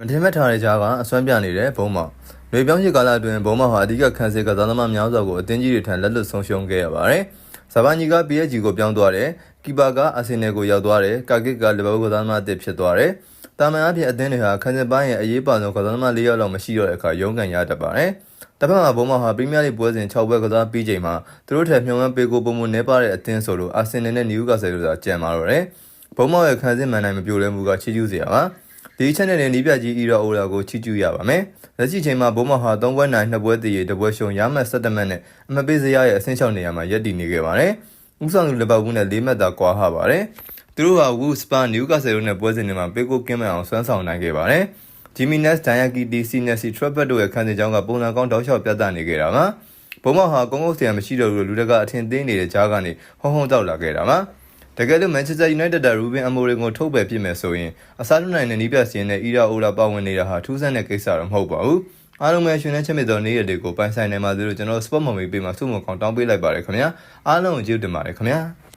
မထင်မှတ်ထားတဲ့ကြားကအစွမ်းပြနေတဲ့ဘုံမောင်။မြေပြောင်းရှိကာလအတွင်းဘုံမောင်ဟာအဓိကခန်းစစ်ကစားသမားများစွာကိုအသင်းကြီးတွေထံလက်လွတ်ဆုံးရှုံးခဲ့ရပါတယ်။ဇာဗာနီက PSG ကိုပြောင်းသွားတယ်။ကီပါကအာဆင်နယ်ကိုရောက်သွားတယ်။ကာကစ်ကလီဗာပူးကစားသမားအသစ်ဖြစ်သွားတယ်။တာမန်အဖြစ်အသင်းတွေဟာခန်းစစ်ပိုင်းရဲ့အရေးပါဆုံးကစားသမား၄ယောက်လောက်မရှိတော့တဲ့အခါရုန်းကန်ရတတ်ပါတယ်။တစ်ဖက်မှာဘုံမောင်ဟာပရီးမီးယားလိပွဲစဉ်6ပွဲကစားပြီးချိန်မှာသူတို့ထက်မျှော်မှန်းပေးကိုပုံမနေပါတဲ့အသင်းဆိုလို့အာဆင်နယ်နဲ့နယူကာဆယ်တို့သာကြံပါတော့တယ်။ဘုံမောင်ရဲ့ခန်းစစ်မှန်တိုင်းမပြိုလဲမှုကချီးကျူးစရာပါ။ဒီချက်နဲ့နီးပြကြီးအီရာအိုလာကိုချီးကျူးရပါမယ်။လက်ရှိချိန်မှာဘုံမောင်ဟာ3ပွဲနိုင်2ပွဲတည်ရ2ပွဲရှုံးရမှတ်17မှတ်နဲ့အမပေးစရာရဲ့အဆင့်6နေရာမှာရပ်တည်နေခဲ့ပါတယ်။ဦးဆောင်သူလီဗာပူးနဲ့4မှတ်သာကွာဟပါတယ်။သူတို့ဟာဝူစပါနယူကာဆယ်တို့နဲ့ပွဲစဉ်တွေမှာပေးကိုကင်းမဲ့အောင်ဆွမ်းဆောင်နိုင်ခဲ့ပါတယ်။ဂျီမီနက်စ်ဒိုင်ယာကီတီစီနက်စီထရက်ဘတ်တို့ရဲ့ခံစစ်ကြောင်းကပုံစံကောင်းတောက်လျှောက်ပြသနေခဲ့တာပါ။ဘုံမောင်ဟာကုန်းကုတ်ဆရာမရှိတော့ဘူးလူတကအထင်သေးနေတဲ့ကြားကနေဟုံတောက်လာခဲ့တာပါ။တကယ်လို့ Manchester United က Ruben Amorim ကိုထုတ်ပယ်ဖြစ်မယ်ဆိုရင်အစားထိုးနိုင်တဲ့နီးပြစင်းနဲ့အီရာအိုလာပါဝင်နေတာဟာထူးဆန်းတဲ့ကိစ္စတော့မဟုတ်ပါဘူး။အားလုံးပဲရှင်နဲ့ချက်မြတ်သောနေ့ရက်တွေကိုပိုင်ဆိုင်နိုင်ပါစေလို့ကျွန်တော် Sport Moment ပေးမှာဆုမွန်ကောင်းတောင်းပေးလိုက်ပါတယ်ခင်ဗျာ။အားလုံးကိုကျေးဇူးတင်ပါတယ်ခင်ဗျာ။